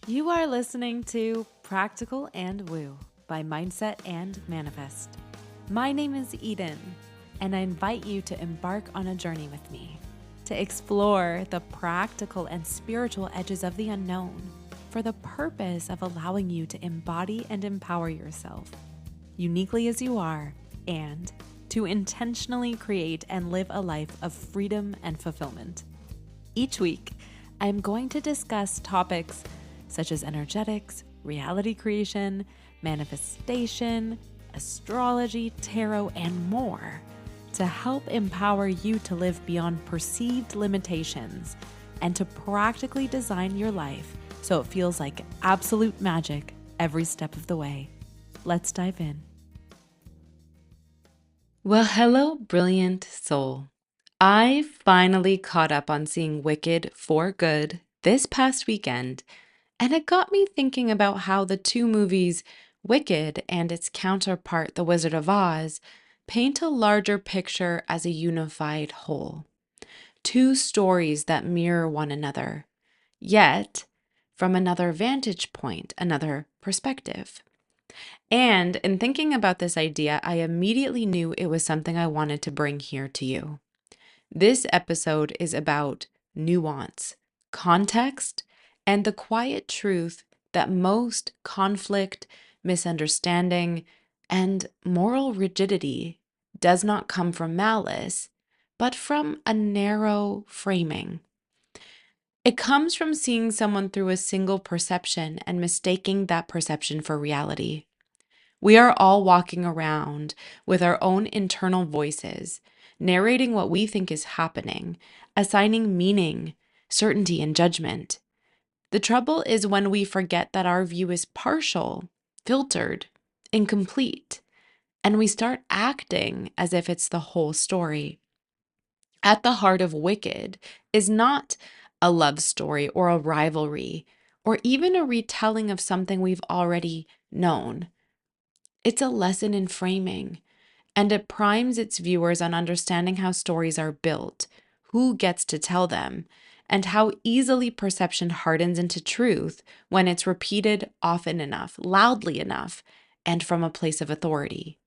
You are listening to Practical and Woo by Mindset and Manifest. My name is Eden, and I invite you to embark on a journey with me to explore the practical and spiritual edges of the unknown for the purpose of allowing you to embody and empower yourself uniquely as you are and to intentionally create and live a life of freedom and fulfillment. Each week, I am going to discuss topics such as energetics, reality creation, manifestation, astrology, tarot, and more to help empower you to live beyond perceived limitations and to practically design your life so it feels like absolute magic every step of the way. Let's dive in. Well, hello, brilliant soul. I finally caught up on seeing Wicked for Good this past weekend, and it got me thinking about how the two movies, Wicked and its counterpart, The Wizard of Oz, paint a larger picture as a unified whole. Two stories that mirror one another, yet from another vantage point, another perspective. And in thinking about this idea, I immediately knew it was something I wanted to bring here to you. This episode is about nuance, context, and the quiet truth that most conflict, misunderstanding, and moral rigidity does not come from malice, but from a narrow framing. It comes from seeing someone through a single perception and mistaking that perception for reality. We are all walking around with our own internal voices, narrating what we think is happening, assigning meaning, certainty, and judgment. The trouble is when we forget that our view is partial, filtered, incomplete, and we start acting as if it's the whole story. At the heart of Wicked is not a love story or a rivalry or even a retelling of something we've already known. It's a lesson in framing, and it primes its viewers on understanding how stories are built, who gets to tell them, and how easily perception hardens into truth when it's repeated often enough, loudly enough, and from a place of authority.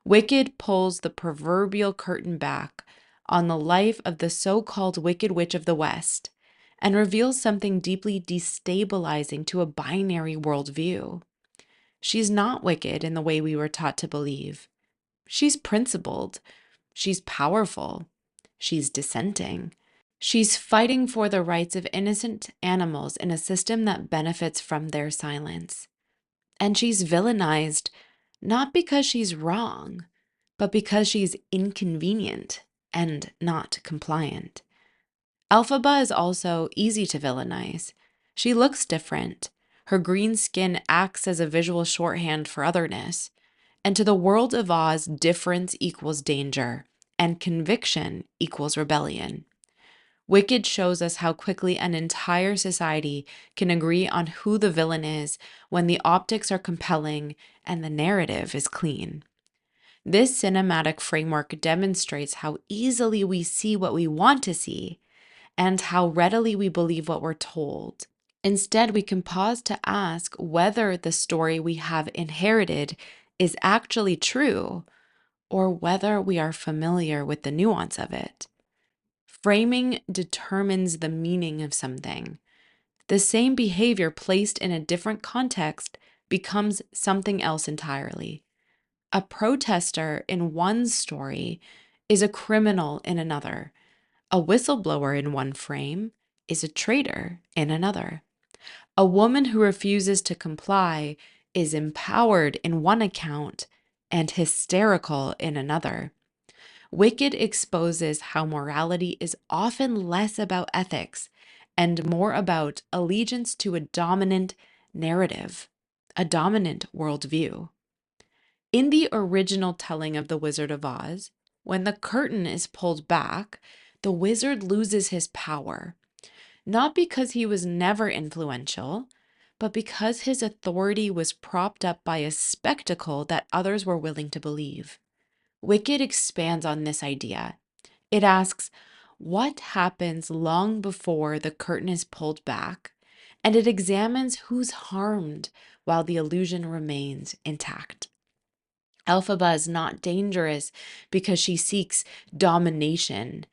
Wicked pulls the proverbial curtain back on the life of the so-called Wicked Witch of the West and reveals something deeply destabilizing to a binary worldview. She's not wicked in the way we were taught to believe. She's principled. She's powerful. She's dissenting. She's fighting for the rights of innocent animals in a system that benefits from their silence. And she's villainized not because she's wrong, but because she's inconvenient and not compliant. Elphaba is also easy to villainize. She looks different. Her green skin acts as a visual shorthand for otherness. And to the world of Oz, difference equals danger, and conviction equals rebellion. Wicked shows us how quickly an entire society can agree on who the villain is when the optics are compelling and the narrative is clean. This cinematic framework demonstrates how easily we see what we want to see and how readily we believe what we're told. Instead, we can pause to ask whether the story we have inherited is actually true or whether we are familiar with the nuance of it. Framing determines the meaning of something. The same behavior placed in a different context becomes something else entirely. A protester in one story is a criminal in another. A whistleblower in one frame is a traitor in another. A woman who refuses to comply is empowered in one account and hysterical in another. Wicked exposes how morality is often less about ethics and more about allegiance to a dominant narrative, a dominant worldview. In the original telling of The Wizard of Oz, when the curtain is pulled back, the wizard loses his power, not because he was never influential, but because his authority was propped up by a spectacle that others were willing to believe. Wicked expands on this idea. It asks, what happens long before the curtain is pulled back, and it examines who's harmed while the illusion remains intact. Elphaba is not dangerous because she seeks domination.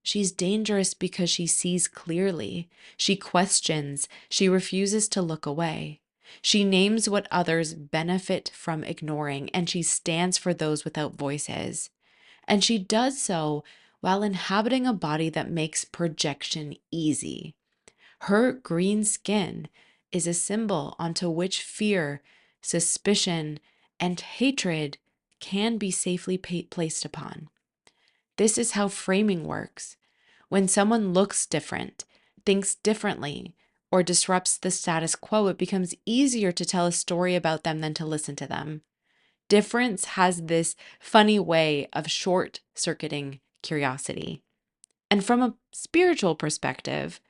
She's dangerous because she sees clearly. She questions. She refuses to look away. She names what others benefit from ignoring, and she stands for those without voices. And she does so while inhabiting a body that makes projection easy. Her green skin is a symbol onto which fear, suspicion, and hatred can be safely placed upon. This is how framing works. When someone looks different, thinks differently, or disrupts the status quo, it becomes easier to tell a story about them than to listen to them. Difference has this funny way of short circuiting curiosity. And from a spiritual perspective,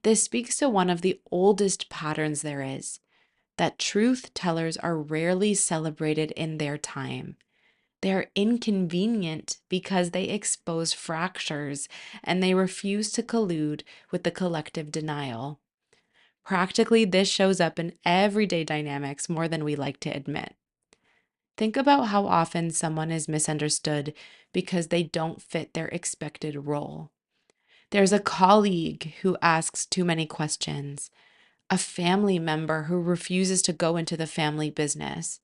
this speaks to one of the oldest patterns there is, that truth tellers are rarely celebrated in their time. They're inconvenient because they expose fractures and they refuse to collude with the collective denial. Practically, this shows up in everyday dynamics more than we like to admit. Think about how often someone is misunderstood because they don't fit their expected role. There's a colleague who asks too many questions, a family member who refuses to go into the family business,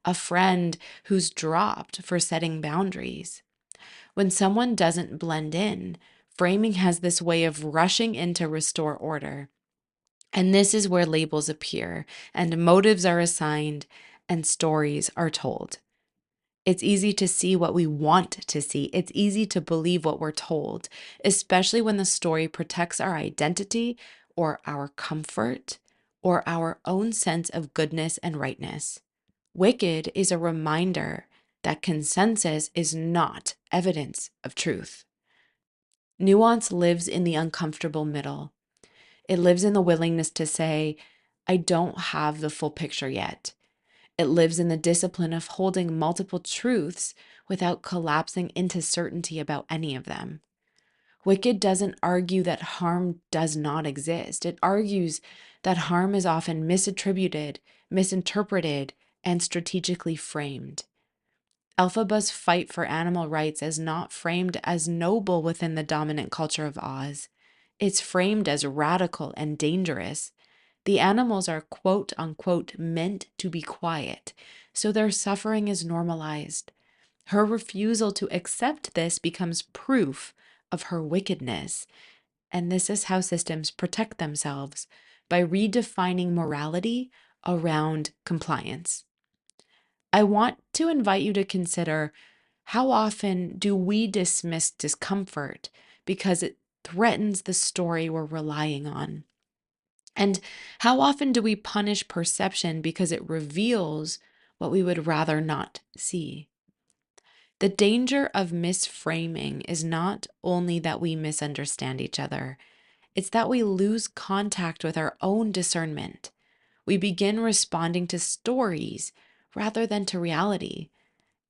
a friend who's dropped for setting boundaries. When someone doesn't blend in, framing has this way of rushing in to restore order. And this is where labels appear, and motives are assigned, and stories are told. It's easy to see what we want to see. It's easy to believe what we're told, especially when the story protects our identity or our comfort or our own sense of goodness and rightness. Wicked is a reminder that consensus is not evidence of truth. Nuance lives in the uncomfortable middle. It lives in the willingness to say, I don't have the full picture yet. It lives in the discipline of holding multiple truths without collapsing into certainty about any of them. Wicked doesn't argue that harm does not exist. It argues that harm is often misattributed, misinterpreted, and strategically framed. Elphaba's fight for animal rights is not framed as noble within the dominant culture of Oz. It's framed as radical and dangerous. The animals are quote unquote meant to be quiet, so their suffering is normalized. Her refusal to accept this becomes proof of her wickedness. And this is how systems protect themselves, by redefining morality around compliance. I want to invite you to consider, how often do we dismiss discomfort because it threatens the story we're relying on? And how often do we punish perception because it reveals what we would rather not see? The danger of misframing is not only that we misunderstand each other, it's that we lose contact with our own discernment. We begin responding to stories rather than to reality.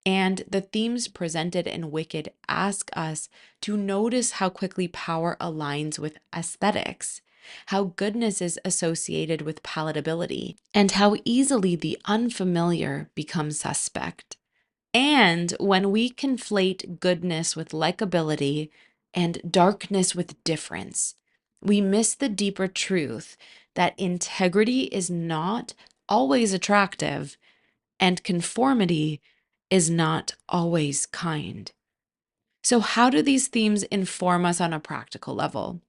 And the themes presented in Wicked ask us to notice how quickly power aligns with aesthetics, how goodness is associated with palatability, and how easily the unfamiliar becomes suspect. And when we conflate goodness with likability and darkness with difference, we miss the deeper truth that integrity is not always attractive and conformity is not always kind. So, how do these themes inform us on a practical level?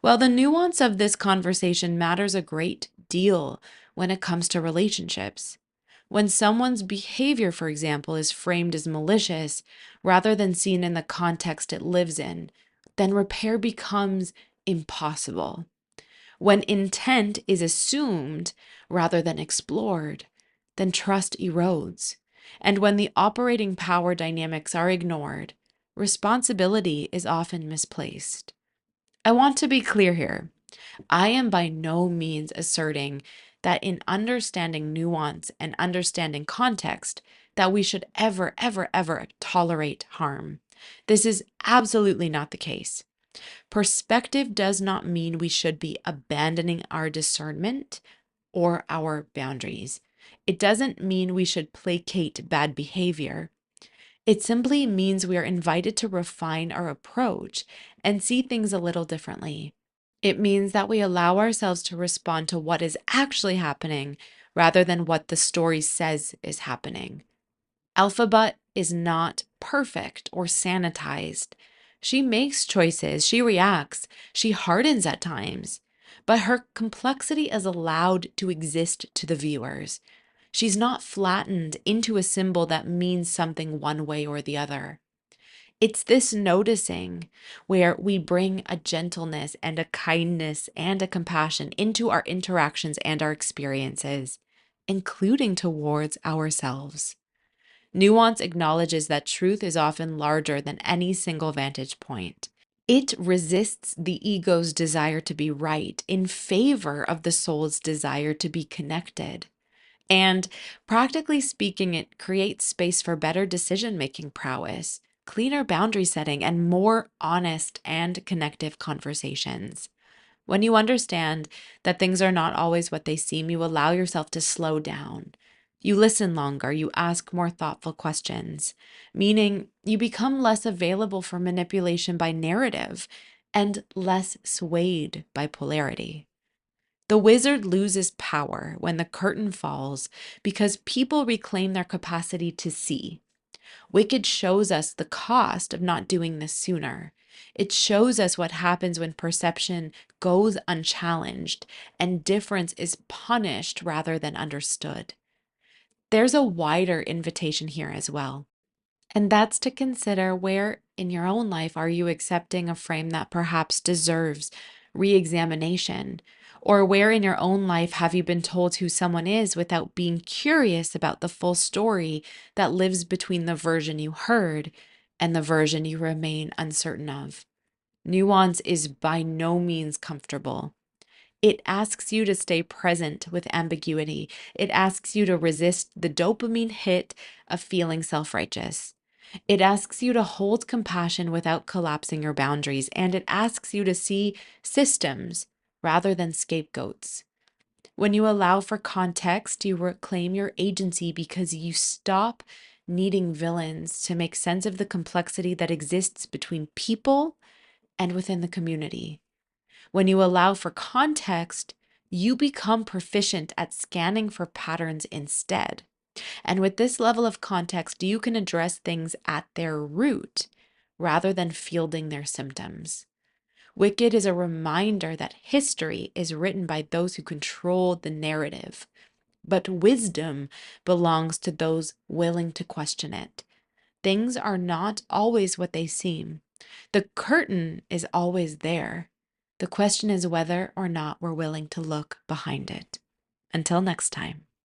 Well, the nuance of this conversation matters a great deal when it comes to relationships. When someone's behavior, for example, is framed as malicious rather than seen in the context it lives in, then repair becomes impossible. When intent is assumed rather than explored, then trust erodes. And when the operating power dynamics are ignored, responsibility is often misplaced. I want to be clear here. I am by no means asserting that in understanding nuance and understanding context, that we should ever, ever, ever tolerate harm. This is absolutely not the case. Perspective does not mean we should be abandoning our discernment or our boundaries. It doesn't mean we should placate bad behavior. It simply means we are invited to refine our approach and see things a little differently. It means that we allow ourselves to respond to what is actually happening rather than what the story says is happening. Alphabet is not perfect or sanitized. She makes choices, she reacts, she hardens at times, but her complexity is allowed to exist to the viewers. She's not flattened into a symbol that means something one way or the other. It's this noticing where we bring a gentleness and a kindness and a compassion into our interactions and our experiences, including towards ourselves. Nuance acknowledges that truth is often larger than any single vantage point. It resists the ego's desire to be right in favor of the soul's desire to be connected. And practically speaking, it creates space for better decision making prowess, cleaner boundary setting, and more honest and connective conversations. When you understand that things are not always what they seem, you allow yourself to slow down. You listen longer, you ask more thoughtful questions, meaning you become less available for manipulation by narrative and less swayed by polarity. The wizard loses power when the curtain falls because people reclaim their capacity to see. Wicked shows us the cost of not doing this sooner. It shows us what happens when perception goes unchallenged and difference is punished rather than understood. There's a wider invitation here as well. And that's to consider where in your own life are you accepting a frame that perhaps deserves re examination? Or where in your own life have you been told who someone is without being curious about the full story that lives between the version you heard and the version you remain uncertain of? Nuance is by no means comfortable. It asks you to stay present with ambiguity. It asks you to resist the dopamine hit of feeling self righteous. It asks you to hold compassion without collapsing your boundaries, and it asks you to see systems rather than scapegoats. When you allow for context, you reclaim your agency because you stop needing villains to make sense of the complexity that exists between people and within the community. When you allow for context, you become proficient at scanning for patterns instead. And with this level of context, you can address things at their root rather than fielding their symptoms. Wicked is a reminder that history is written by those who control the narrative, but wisdom belongs to those willing to question it. Things are not always what they seem. The curtain is always there. The question is whether or not we're willing to look behind it. Until next time.